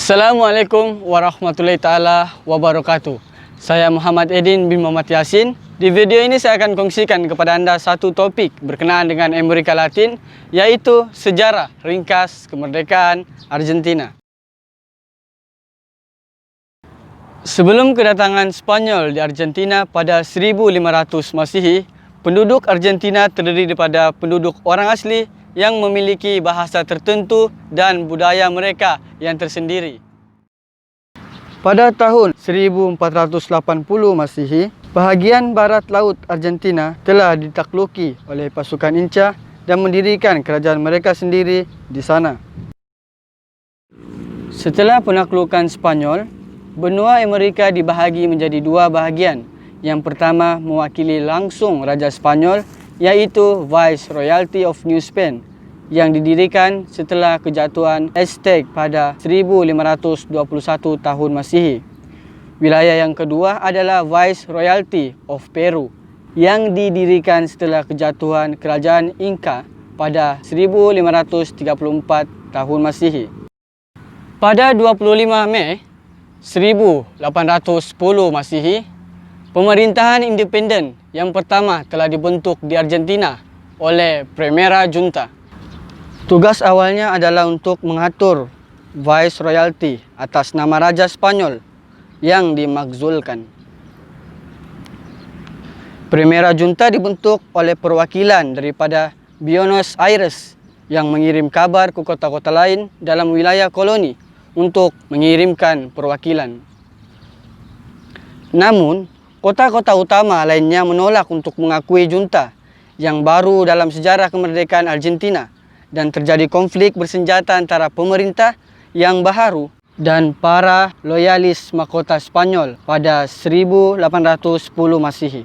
Assalamualaikum warahmatullahi taala wabarakatuh. Saya Muhammad Edin bin Muhammad Yasin. Di video ini saya akan kongsikan kepada anda satu topik berkenaan dengan Amerika Latin, yaitu sejarah ringkas kemerdekaan Argentina. Sebelum kedatangan Spanyol di Argentina pada 1500 Masehi, penduduk Argentina terdiri daripada penduduk orang asli yang memiliki bahasa tertentu dan budaya mereka yang tersendiri. Pada tahun 1480 Masehi, bahagian barat laut Argentina telah ditakluki oleh pasukan Inca dan mendirikan kerajaan mereka sendiri di sana. Setelah penaklukan Spanyol, benua Amerika dibahagi menjadi dua bahagian. Yang pertama mewakili langsung Raja Spanyol, yaitu Viceroyalty of New Spain, yang didirikan setelah kejatuhan Aztec pada 1521 tahun Masehi. Wilayah yang kedua adalah Viceroyalty of Peru, yang didirikan setelah kejatuhan kerajaan Inca pada 1534 tahun Masehi. Pada 25 Mei 1810 Masehi, pemerintahan independen yang pertama telah dibentuk di Argentina oleh Primera Junta. Tugas awalnya adalah untuk mengatur Viceroyalty atas nama Raja Spanyol yang dimakzulkan. Primera Junta dibentuk oleh perwakilan daripada Buenos Aires yang mengirim kabar ke kota-kota lain dalam wilayah koloni untuk mengirimkan perwakilan. Namun, kota-kota utama lainnya menolak untuk mengakui junta yang baru dalam sejarah kemerdekaan Argentina, dan terjadi konflik bersenjata antara pemerintah yang baharu dan para loyalis mahkota Spanyol pada 1810 Masehi.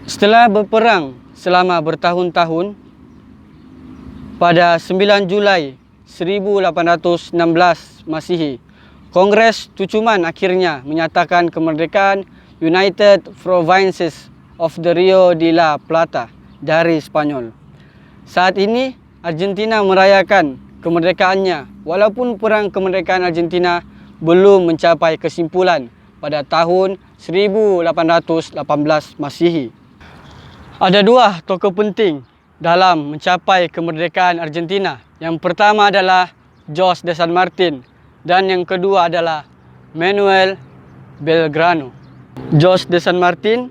Setelah berperang selama bertahun-tahun, pada 9 Julai 1816 Masehi, Kongres Tucuman akhirnya menyatakan kemerdekaan United Provinces of the Rio de la Plata dari Spanyol. Saat ini, Argentina merayakan kemerdekaannya walaupun perang kemerdekaan Argentina belum mencapai kesimpulan pada tahun 1818 Masehi. Ada dua tokoh penting dalam mencapai kemerdekaan Argentina. Yang pertama adalah José de San Martín dan yang kedua adalah Manuel Belgrano. José de San Martín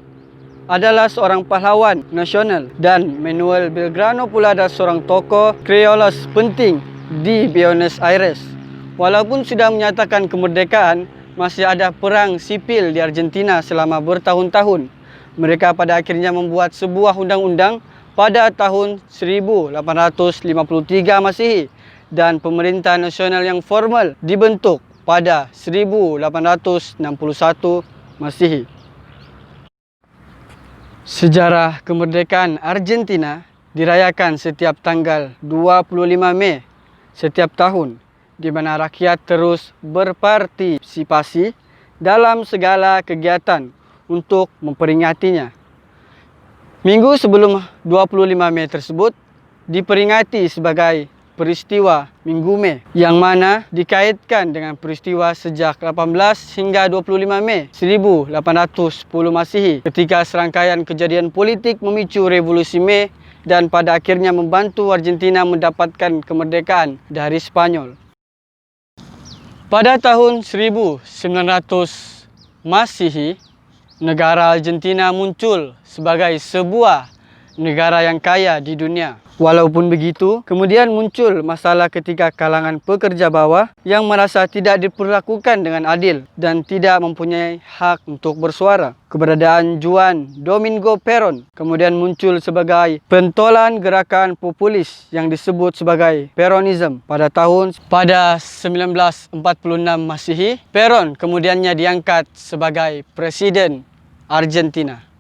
adalah seorang pahlawan nasional dan Manuel Belgrano pula adalah seorang tokoh Kriolos penting di Buenos Aires. Walaupun sudah menyatakan kemerdekaan, masih ada perang sipil di Argentina selama bertahun-tahun. Mereka pada akhirnya membuat sebuah undang-undang pada tahun 1853 Masehi dan pemerintah nasional yang formal dibentuk pada 1861 Masehi. Sejarah kemerdekaan Argentina dirayakan setiap tanggal 25 Mei setiap tahun, di mana rakyat terus berpartisipasi dalam segala kegiatan untuk memperingatinya. Minggu sebelum 25 Mei tersebut diperingati sebagai peristiwa Minggu Mei, yang mana dikaitkan dengan peristiwa sejak 18 hingga 25 Mei 1810 Masehi, ketika serangkaian kejadian politik memicu revolusi Mei dan pada akhirnya membantu Argentina mendapatkan kemerdekaan dari Spanyol. Pada tahun 1900 Masehi, negara Argentina muncul sebagai sebuah negara yang kaya di dunia. Walaupun begitu, kemudian muncul masalah ketika kalangan pekerja bawah yang merasa tidak diperlakukan dengan adil dan tidak mempunyai hak untuk bersuara. Keberadaan Juan Domingo Perón kemudian muncul sebagai pentolan gerakan populis yang disebut sebagai Peronism. Pada 1946 Masehi, Perón kemudiannya diangkat sebagai Presiden Argentina.